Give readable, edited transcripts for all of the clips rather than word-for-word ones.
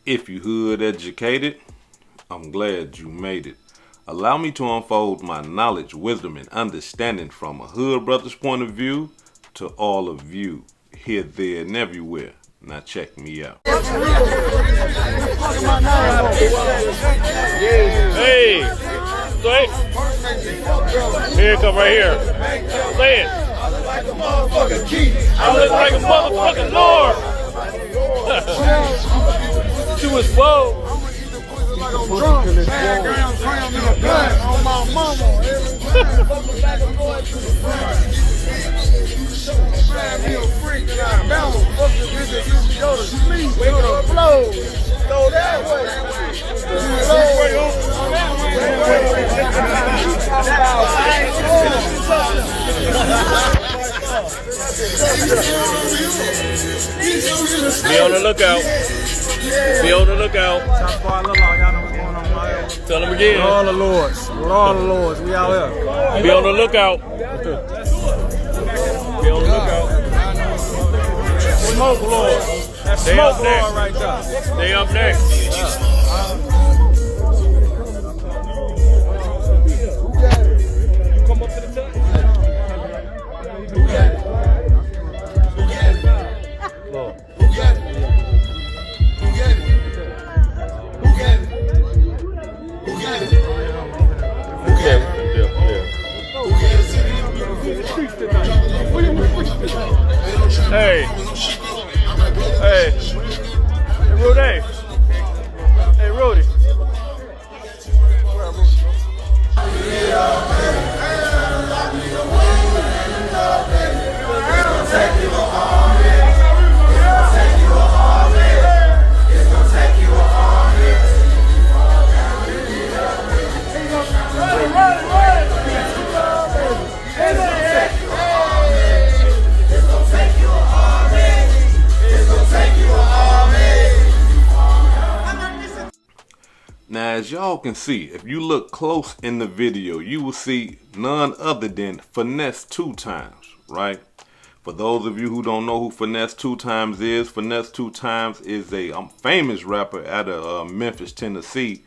If you hood educated, I'm glad you made it. Allow me to unfold my knowledge, wisdom, and understanding from a hood brother's point of view to all of you, here, there, and everywhere. Now check me out. Hey, say here it come right here. Say it. I look like a motherfucking Lord. To his foe. Be on the lookout. Be on the lookout. Tell them again. With all the lords. With all the lords. We out here. Be on the lookout. Be on the lookout. Smoke Lord. That's They Smoke up Lord next. right there. They up next. Come up to the top. Hey, hey, Rudy. Hey, Rudy. Now, as y'all can see, if you look close in the video, you will see none other than Finesse2Tymes, right? For those of you who don't know who Finesse2Tymes is, Finesse2Tymes is a famous rapper out of Memphis, Tennessee.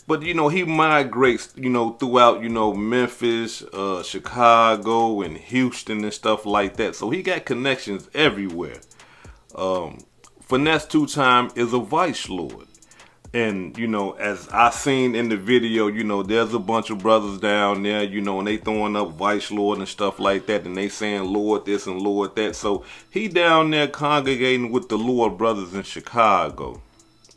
But, you know, he migrates, you know, throughout, you know, Memphis, Chicago, and Houston and stuff like that. So he got connections everywhere. Finesse2Tymes is a vice lord. And, you know, as I seen in the video, you know, there's a bunch of brothers down there, you know, and they throwing up Vice Lord and stuff like that. And they saying Lord this and Lord that. So he down there congregating with the Lord brothers in Chicago.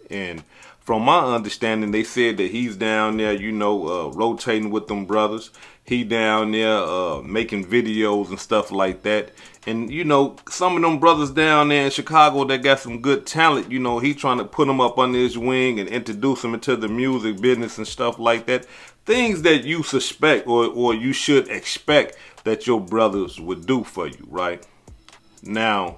And from my understanding, they said that he's down there, you know, rotating with them brothers. He down there making videos and stuff like that. And, you know, some of them brothers down there in Chicago that got some good talent, you know, he trying to put them up under his wing and introduce them into the music business and stuff like that. Things that you suspect or you should expect that your brothers would do for you, right? Now,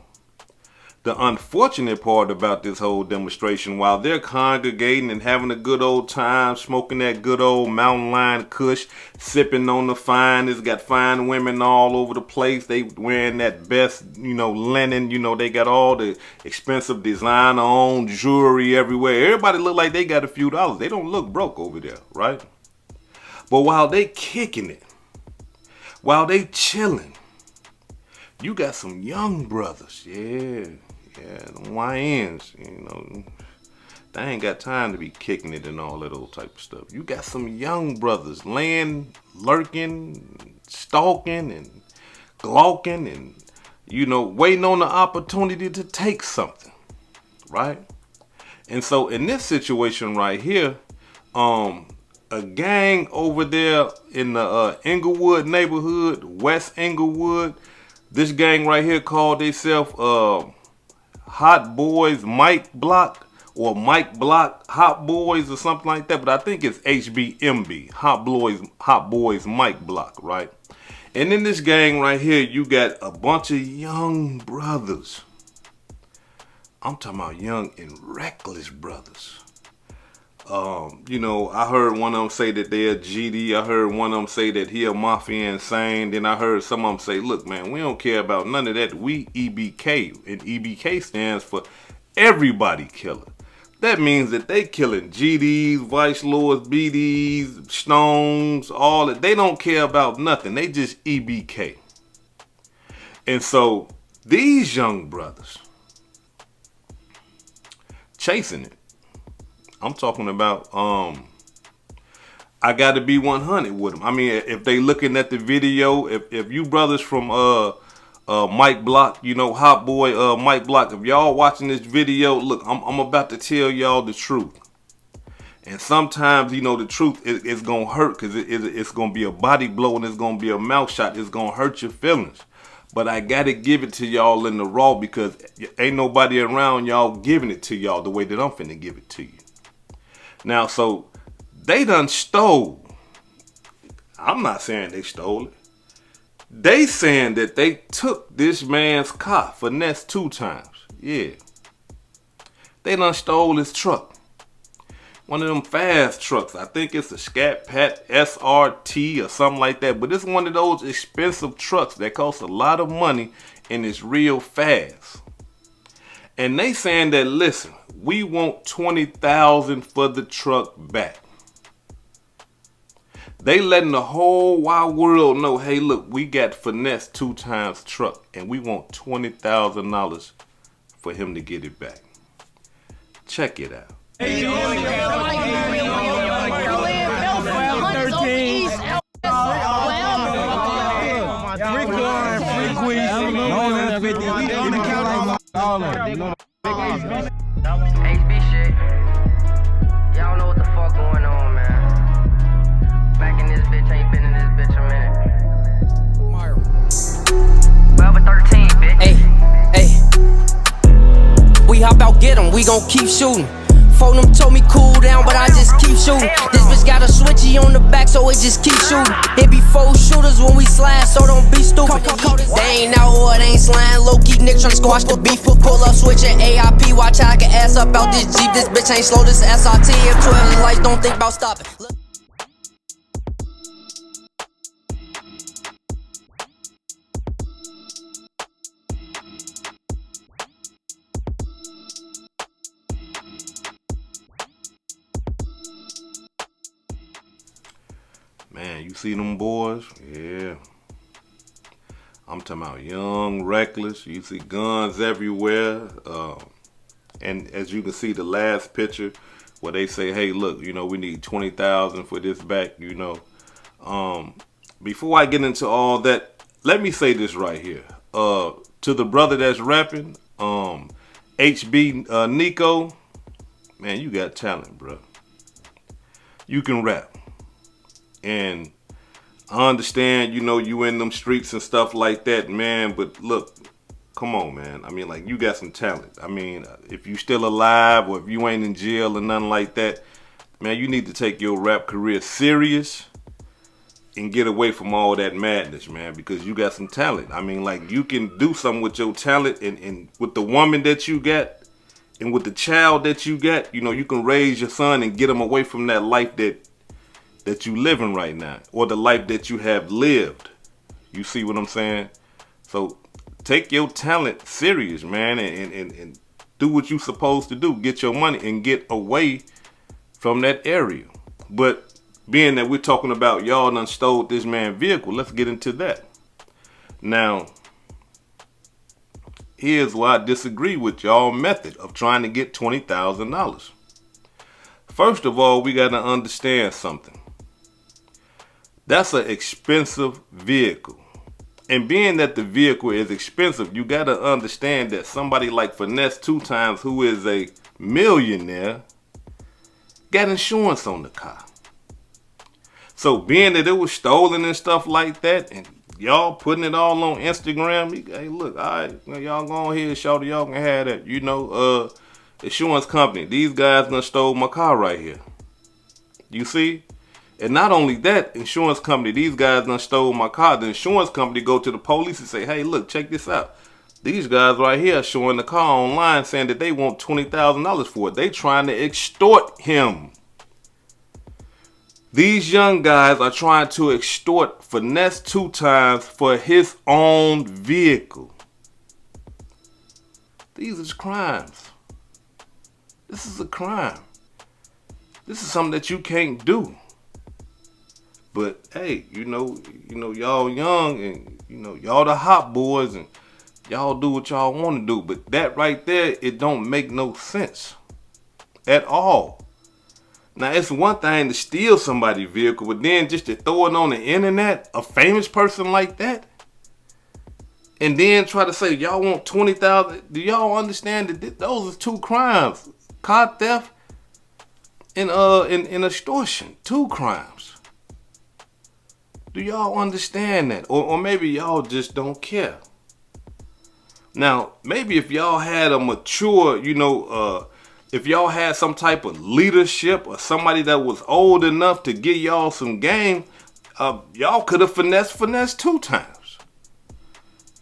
the unfortunate part about this whole demonstration, while they're congregating and having a good old time, smoking that good old Mountain Lion Kush, sipping on the finest, got fine women all over the place. They wearing that best, you know, linen. You know, they got all the expensive designer on jewelry everywhere. Everybody look like they got a few dollars. They don't look broke over there, right? But while they kicking it, while they chilling, you got some young brothers, yeah, them YNs, you know, they ain't got time to be kicking it and all that old type of stuff. You got some young brothers laying, lurking, stalking, and glauking, and, you know, waiting on the opportunity to take something, right? And so in this situation right here, a gang over there in the Inglewood neighborhood, West Inglewood, this gang right here called themselves Hot Boys Mike Block, or Mike Block Hot Boys or something like that. But I think it's HBMB, Hot Boys Mike Block, right? And in this gang right here, you got a bunch of young brothers. I'm talking about young and reckless brothers. You know, I heard one of them say that they're GD. I heard one of them say that he a mafia insane. Then I heard some of them say, look, man, we don't care about none of that. We EBK. And EBK stands for everybody killer. that means that they killing GDs, Vice Lords, BDs, Stones, all that. They don't care about nothing. They just EBK. And so these young brothers chasing it. I'm talking about I got to be 100 with them. I mean, if they looking at the video, if you brothers from Mike Block, you know, Hot Boy Mike Block, if y'all watching this video, look, I'm about to tell y'all the truth. And sometimes, you know, the truth is going to hurt because it's going to be a body blow and it's going to be a mouth shot. It's going to hurt your feelings. But I got to give it to y'all in the raw because ain't nobody around y'all giving it to y'all the way that I'm finna give it to you. Now, so they done stole. I'm not saying they stole it. They saying that they took this man's car, Finesse 2 Times. Yeah. They done stole his truck. One of them fast trucks. I think it's a Scat Pat SRT or something like that. But it's one of those expensive trucks that cost a lot of money and it's real fast. And they saying that, listen, we want $20,000 for the truck back. They letting the whole wide world know, hey, look, we got Finesse 2 Times truck and we want $20,000 for him to get it back. Check it out. HB shit. Y'all know what the fuck going on, man. Back in this bitch, ain't been in this bitch a minute. 12 or 13, bitch. Hey. We hop out, get 'em, we gon' keep shooting. Phone them told me cool down, but I just keep shooting. This bitch got a switchy on the back, so it just keep shooting. It be 4 shooters when we slide, so don't be stupid. They ain't out or it ain't slime. Low-key Nick tryna squash the beef. Pull up, switching AIP. Watch how I can ass up out this Jeep. This bitch ain't slow, this SRT. If 12 is lights, don't think about stopping. Man, you see them boys? Yeah. I'm talking about young, reckless. You see guns everywhere. And as you can see the last picture where they say, hey, look, you know, we need $20,000 for this back, you know. Before I get into all that, let me say this right here. To the brother that's rapping, Niko, man, you got talent, bro. You can rap. And I understand, you know, you in them streets and stuff like that, man. But look, come on, man. I mean, like, you got some talent. I mean, if you still alive or if you ain't in jail or nothing like that, man, you need to take your rap career serious and get away from all that madness, man, because you got some talent. I mean, like, you can do something with your talent and with the woman that you got and with the child that you got, you know, you can raise your son and get him away from that life that you living right now, or the life that you have lived. You see what I'm saying? So take your talent serious, man, and do what you supposed to do. Get your money and get away from that area. But being that we're talking about y'all done stole this man's vehicle, let's get into that. Now, here's why I disagree with y'all method of trying to get $20,000. First of all, we got to understand something. That's an expensive vehicle. And being that the vehicle is expensive, you got to understand that somebody like Finesse 2 Times, who is a millionaire, got insurance on the car. So being that it was stolen and stuff like that, and y'all putting it all on Instagram, hey, look, all right, y'all go ahead, Shoutout, y'all can have that. You know, insurance company, these guys done stole my car right here. You see? And not only that, insurance company, these guys done stole my car. The insurance company go to the police and say, hey, look, check this out. These guys right here showing the car online saying that they want $20,000 for it. They trying to extort him. These young guys are trying to extort Finesse 2 Times for his own vehicle. These are crimes. This is a crime. This is something that you can't do. But hey, you know, y'all young and y'all the hot boys and y'all do what y'all want to do. But that right there, it don't make no sense at all. Now it's one thing to steal somebody's vehicle, but then just to throw it on the internet, a famous person like that, and then try to say y'all want 20,000. Do y'all understand that those are two crimes? Car theft and extortion, two crimes. Do y'all understand that? Or maybe y'all just don't care. Now, maybe if y'all had a mature, if y'all had some type of leadership or somebody that was old enough to give y'all some game, y'all could have Finesse 2 Times.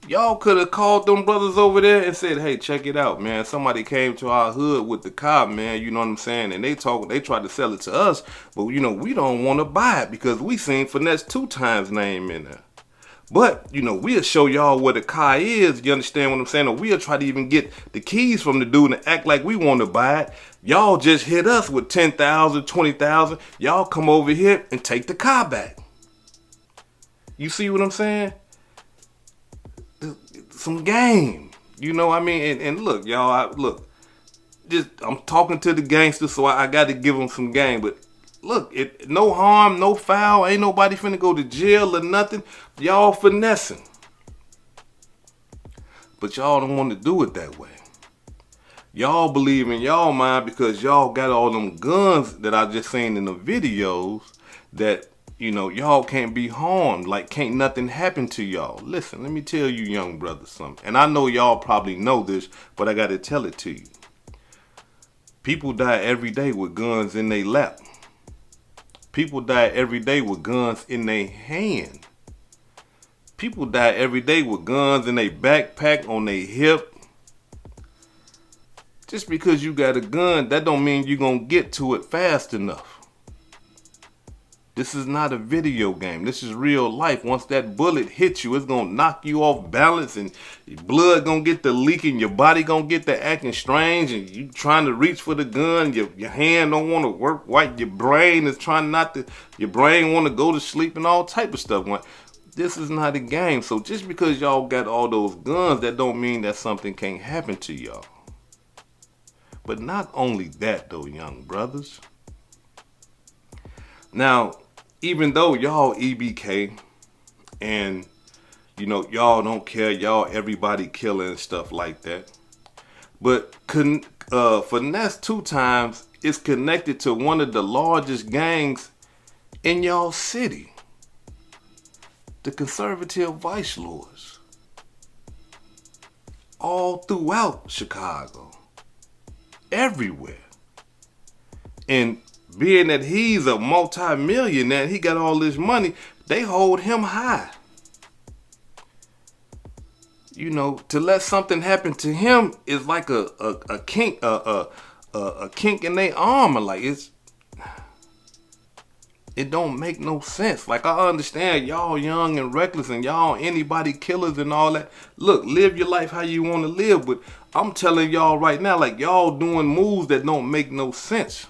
Y'all could have called them brothers over there and said, hey, check it out, man. Somebody came to our hood with the car, man. You know what I'm saying? And they tried to sell it to us, but we don't want to buy it because we seen Finesse 2 Times name in there. But, we'll show y'all where the car is. You understand what I'm saying? Or we'll try to even get the keys from the dude and act like we want to buy it. Y'all just hit us with 10,000, 20,000. Y'all come over here and take the car back. You see what I'm saying? Some game. You know what I mean? And look, y'all, I'm talking to the gangsters, so I got to give them some game. But look, no harm, no foul. Ain't nobody finna go to jail or nothing. Y'all finessing. But y'all don't want to do it that way. Y'all believe in y'all mind because y'all got all them guns that I just seen in the videos that, y'all can't be harmed. Like, can't nothing happen to y'all. Listen, let me tell you young brothers something. And I know y'all probably know this, but I got to tell it to you. People die every day with guns in their lap. People die every day with guns in their hand. People die every day with guns in their backpack, on their hip. Just because you got a gun, that don't mean you're going to get to it fast enough. This is not a video game. This is real life. Once that bullet hits you, it's going to knock you off balance and your blood going to get to leaking. Your body going to get to acting strange and you trying to reach for the gun. Your hand don't want to work right. Your brain is trying not to. Your brain want to go to sleep and all type of stuff. This is not a game. So just because y'all got all those guns, that don't mean that something can't happen to y'all. But not only that though, young brothers. Now, even though y'all EBK and, y'all don't care, y'all everybody killing and stuff like that. But Finesse 2 Times is connected to one of the largest gangs in y'all city. The conservative vice lords. All throughout Chicago. Everywhere. And being that he's a multi-millionaire, he got all this money, they hold him high. To let something happen to him is like a kink in their armor. Like it don't make no sense. Like I understand y'all young and reckless and y'all anybody killers and all that. Look, live your life how you want to live, but I'm telling y'all right now, like y'all doing moves that don't make no sense.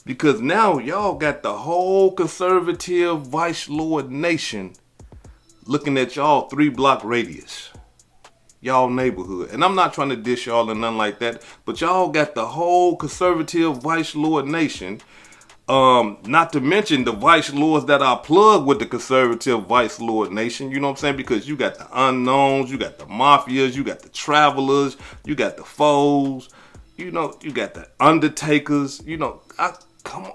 Because now y'all got the whole conservative vice lord nation looking at y'all 3-block radius. Y'all neighborhood. And I'm not trying to dish y'all or nothing like that, but y'all got the whole conservative vice lord nation. Not to mention the vice lords that are plugged with the conservative vice lord nation. You know what I'm saying? Because you got the unknowns, you got the mafias, you got the travelers, you got the foes, you got the undertakers, come on.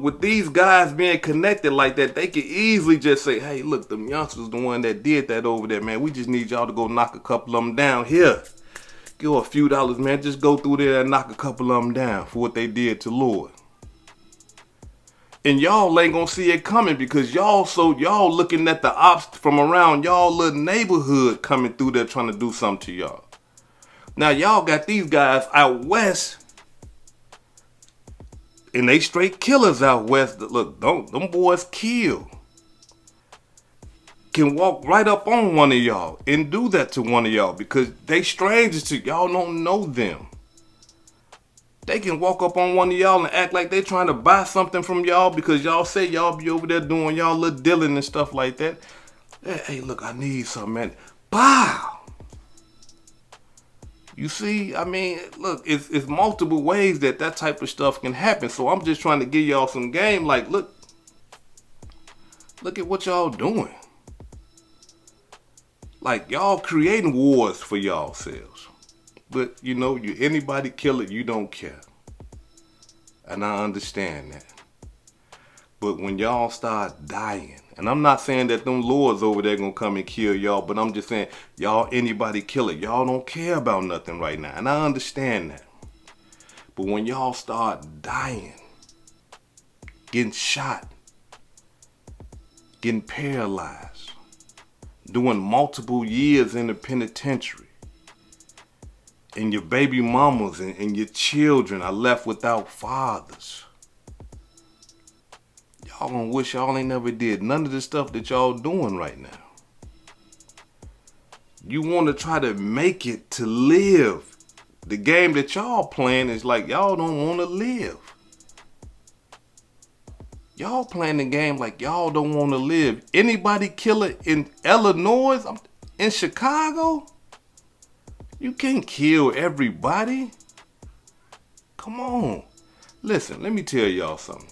With these guys being connected like that, they could easily just say, hey, look, them youngsters the one that did that over there, man. We just need y'all to go knock a couple of them down here. Give a few dollars, man. Just go through there and knock a couple of them down for what they did to Lord. And y'all ain't gonna see it coming because y'all looking at the ops from around y'all little neighborhood coming through there trying to do something to y'all. Now y'all got these guys out west. And they straight killers out west. Look, them boys kill. can walk right up on one of y'all and do that to one of y'all because they strangers to y'all, don't know them. They can walk up on one of y'all and act like they trying to buy something from y'all because y'all say y'all be over there doing y'all little dealing and stuff like that. Hey, look, I need something, man. Bow. You see, I mean, look, it's multiple ways that type of stuff can happen. So I'm just trying to give y'all some game. Like, look at what y'all doing. Like, y'all creating wars for y'all selves. But, you know, you anybody kill it, you don't care. And I understand that. But when y'all start dying, and I'm not saying that them lords over there gonna come and kill y'all, but I'm just saying, y'all anybody kill it. Y'all don't care about nothing right now. And I understand that. But when y'all start dying, getting shot, getting paralyzed, doing multiple years in the penitentiary, and your baby mamas and your children are left without fathers, y'all gonna wish y'all ain't never did none of the stuff that y'all doing right now. You want to try to make it to live. The game that y'all playing is like y'all don't want to live. Y'all playing the game like y'all don't want to live. Anybody kill it in Illinois, in Chicago? You can't kill everybody. Come on. Listen, let me tell y'all something.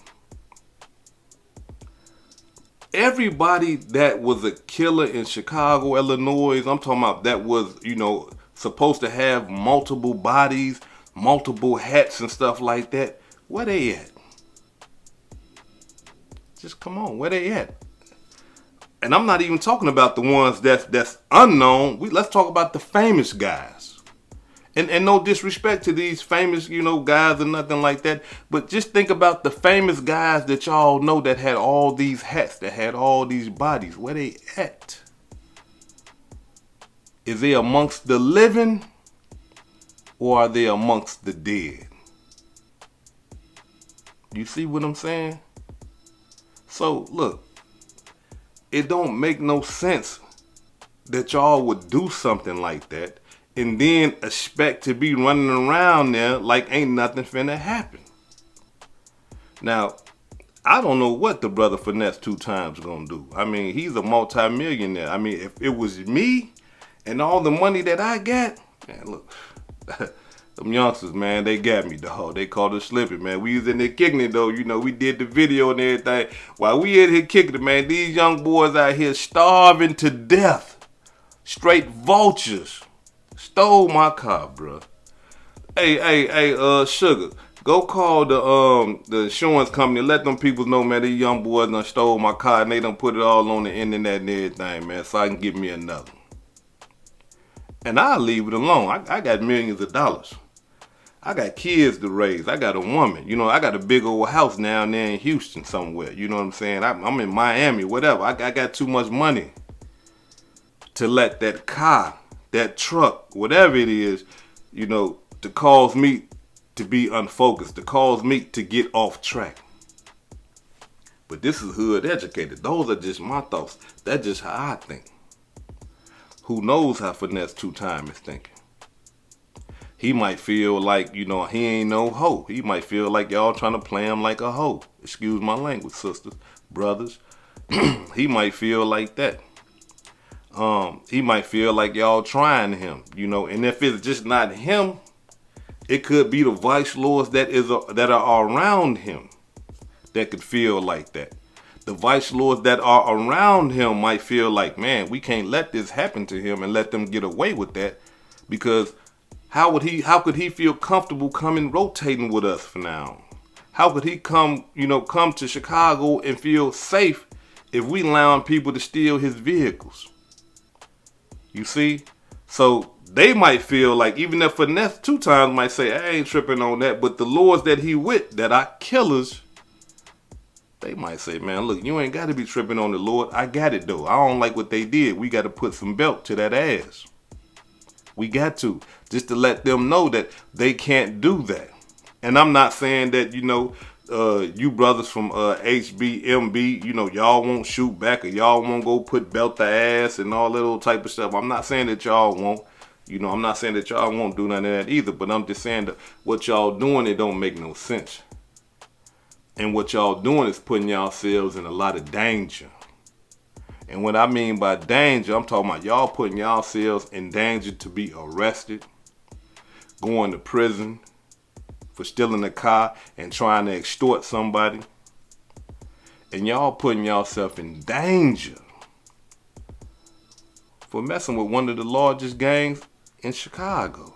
Everybody that was a killer in Chicago, Illinois, I'm talking about that was, you know, supposed to have multiple bodies, multiple hats and stuff like that. Where they at? Just come on, where they at? And I'm not even talking about the ones that's unknown. Let's talk about the famous guys. And no disrespect to these famous, you know, guys or nothing like that. But just think about the famous guys that y'all know that had all these hats, that had all these bodies. Where they at? Is they amongst the living or are they amongst the dead? You see what I'm saying? So, look, it don't make no sense that y'all would do something like that and then expect to be running around there like ain't nothing finna happen. Now, I don't know what the brother Finesse2Tymes gonna do. I mean, he's a multi-millionaire. I mean, if it was me and all the money that I got, man, look, them youngsters, man, they got me, dog. They called us slipping, man. We was in there kicking it, though. You know, we did the video and everything. While we in here kicking it, man, these young boys out here starving to death. Straight vultures. Stole my car, bro. Hey, Sugar, go call the insurance company and let them people know, man, these young boys done stole my car and they done put it all on the internet and everything, man, so I can give me another. And I'll leave it alone. I got millions of dollars. I got kids to raise. I got a woman. You know, I got a big old house down there in Houston somewhere. You know what I'm saying? I'm in Miami, whatever. I got too much money to let that car, that truck, whatever it is, you know, to cause me to be unfocused, to cause me to get off track. But this is hood educated. Those are just my thoughts. That's just how I think. Who knows how Finesse2Tymes is thinking? He might feel like, you know, he ain't no hoe. He might feel like y'all trying to play him like a hoe. Excuse my language, sisters, brothers. He might feel like that. He might feel like y'all trying him, you know. And if it's just not him, it could be the vice lords that are around him that could feel like that. The vice lords that are around him might feel like, man, we can't let this happen to him and let them get away with that, because how could he feel comfortable coming rotating with us for now? How could he come to Chicago and feel safe if we allowing people to steal his vehicles? You see? So they might feel like, even if Finesse2Tymes might say, I ain't tripping on that, but the lords that he with that are killers, they might say, man, look, you ain't got to be tripping on the Lord. I got it, though. I don't like what they did. We got to put some belt to that ass. We got to. Just to let them know that they can't do that. And I'm not saying that, you know, you brothers from HBMB, you know, y'all won't shoot back or y'all won't go put belt the ass and all that old type of stuff. I'm not saying that y'all won't. You know, I'm not saying that y'all won't do none of that either, but I'm just saying that what y'all doing, it don't make no sense. And what y'all doing is putting yourselves in a lot of danger. And what I mean by danger, I'm talking about y'all putting yourselves in danger to be arrested, going to prison for stealing a car and trying to extort somebody. And y'all putting yourself in danger for messing with one of the largest gangs in Chicago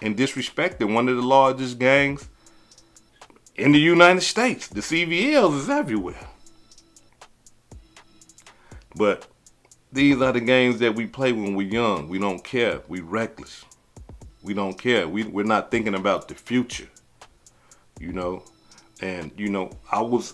and disrespecting one of the largest gangs in the United States. The CVLs is everywhere. But these are the games that we play when we're young. We don't care. We reckless. We don't care. We're not thinking about the future, you know. And you know, I was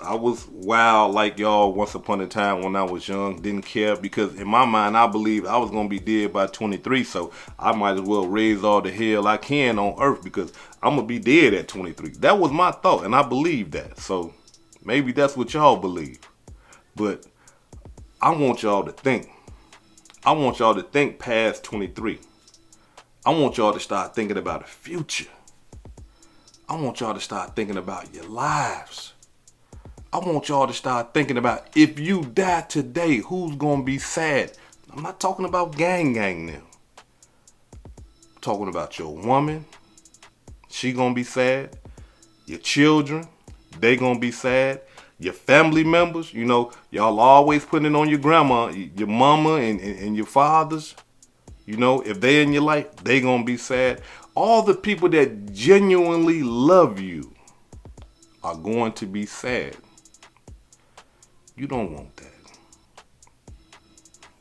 wild like y'all once upon a time when I was young. Didn't care because in my mind I believed I was gonna be dead by 23. So I might as well raise all the hell I can on earth because I'm gonna be dead at 23. That was my thought, and I believed that. So maybe that's what y'all believe. But I want y'all to think. I want y'all to think past 23. I want y'all to start thinking about the future. I want y'all to start thinking about your lives. I want y'all to start thinking about if you die today, who's gonna be sad? I'm not talking about gang now. I'm talking about your woman. She gonna be sad. Your children, they gonna be sad. Your family members, you know, y'all always putting it on your grandma, your mama and your fathers. You know, if they in your life, they gonna be sad. All the people that genuinely love you are going to be sad. You don't want that.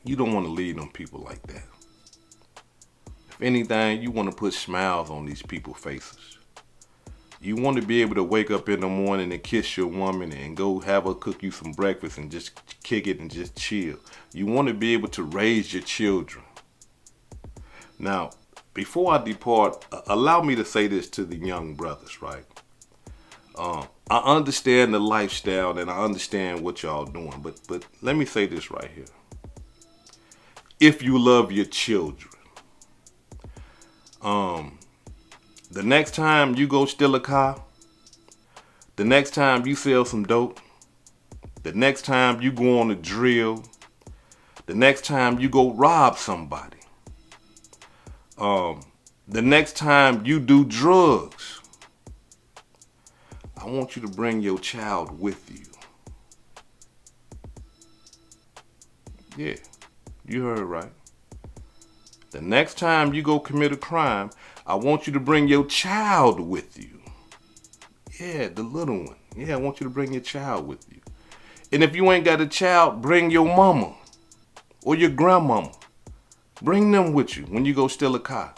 You don't want to lead them people like that. If anything, you want to put smiles on these people's faces. You want to be able to wake up in the morning and kiss your woman and go have her cook you some breakfast and just kick it and just chill. You want to be able to raise your children. Now, before I depart, allow me to say this to the young brothers, right? I understand the lifestyle and I understand what y'all doing, but let me say this right here. If you love your children, the next time you go steal a car, the next time you sell some dope, the next time you go on a drill, the next time you go rob somebody, the next time you do drugs, I want you to bring your child with you. Yeah, you heard right. The next time you go commit a crime, I want you to bring your child with you. Yeah, the little one. Yeah, I want you to bring your child with you. And if you ain't got a child, bring your mama or your grandmama. Bring them with you when you go steal a car.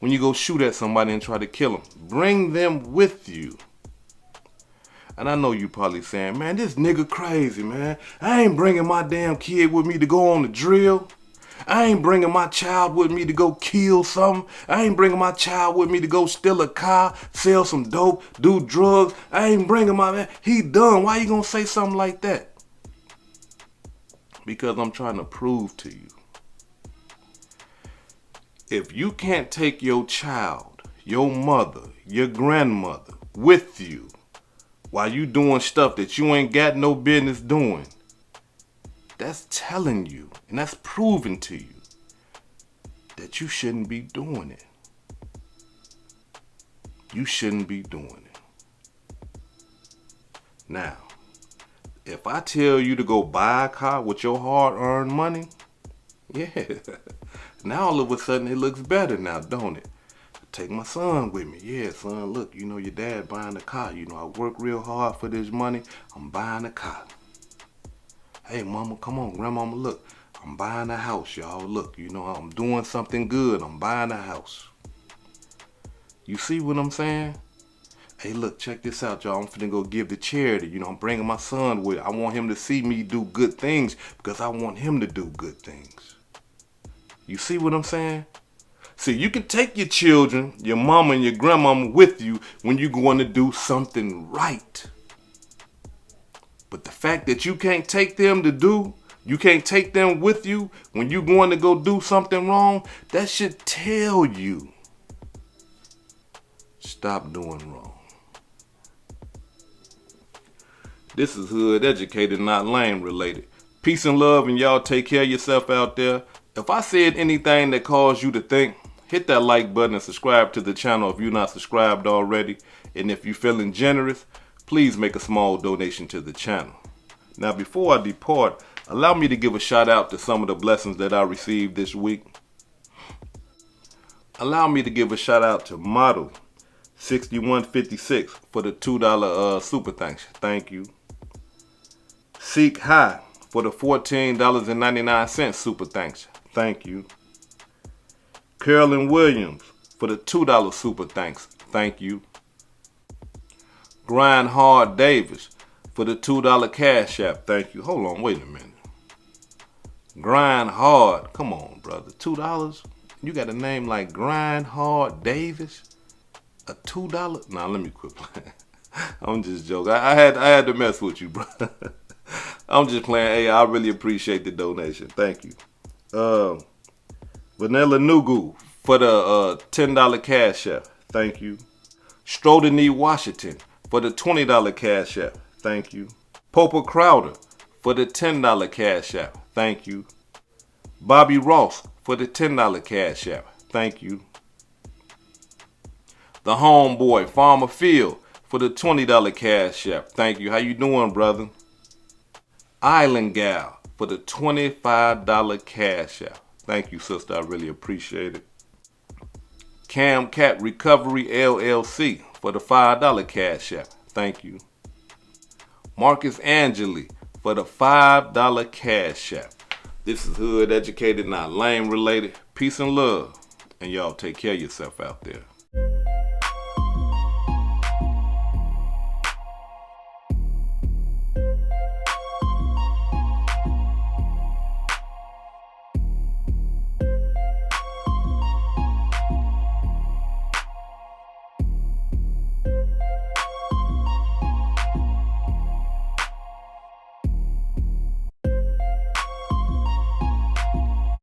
When you go shoot at somebody and try to kill them. Bring them with you. And I know you probably saying, man, this nigga crazy, man. I ain't bringing my damn kid with me to go on the drill. I ain't bringing my child with me to go kill something. I ain't bringing my child with me to go steal a car, sell some dope, do drugs. I ain't bringing my man. He done. Why you gonna say something like that? Because I'm trying to prove to you. If you can't take your child, your mother, your grandmother with you while you doing stuff that you ain't got no business doing, that's telling you and that's proving to you that you shouldn't be doing it. You shouldn't be doing it. Now, if I tell you to go buy a car with your hard-earned money, yeah, now all of a sudden it looks better now, don't it? Take my son with me. Yeah, son, look, you know your dad buying a car. You know, I work real hard for this money. I'm buying a car. Hey, mama, come on, grandmama, look. I'm buying a house, y'all. Look, you know, I'm doing something good. I'm buying a house. You see what I'm saying? Hey, look, check this out, y'all. I'm finna go give to charity. You know, I'm bringing my son with. I want him to see me do good things because I want him to do good things. You see what I'm saying? See, you can take your children, your mama and your grandmama with you when you're going to do something right. But the fact that you can't take them with you when you're going to go do something wrong, that should tell you, stop doing wrong. This is Hood Educated, not Lame Related. Peace and love, and y'all take care of yourself out there. If I said anything that caused you to think, hit that like button and subscribe to the channel if you're not subscribed already. And if you're feeling generous, please make a small donation to the channel. Now, before I depart, allow me to give a shout out to some of the blessings that I received this week. Allow me to give a shout out to Model 6156 for the $2 super thanks. Thank you. Seek High for the $14.99 super thanks. Thank you. Carolyn Williams for the $2 super thanks. Thank you. Grind Hard Davis for the $2 cash app. Thank you. Hold on, wait a minute. Grind Hard. Come on, brother. $2? You got a name like Grind Hard Davis? A $2? Nah, let me quit playing. I'm just joking. I had to mess with you, bro. I'm just playing. Hey, I really appreciate the donation. Thank you. Vanilla Nugu for the $10 cash app. Thank you. Strodeny Washington for the $20 cash app. Thank you. Popa Crowder for the $10 cash app. Thank you. Bobby Ross for the $10 cash app. Thank you. The Homeboy Farmer Field for the $20 cash app. Thank you. How you doing, brother? Island Gal for the $25 cash app. Thank you, sister. I really appreciate it. Cam Cat Recovery LLC for the $5 cash app. Thank you. Marcus Angeli for the $5 cash app. This is Hood Educated, not Lame Related. Peace and love. And y'all take care of yourself out there.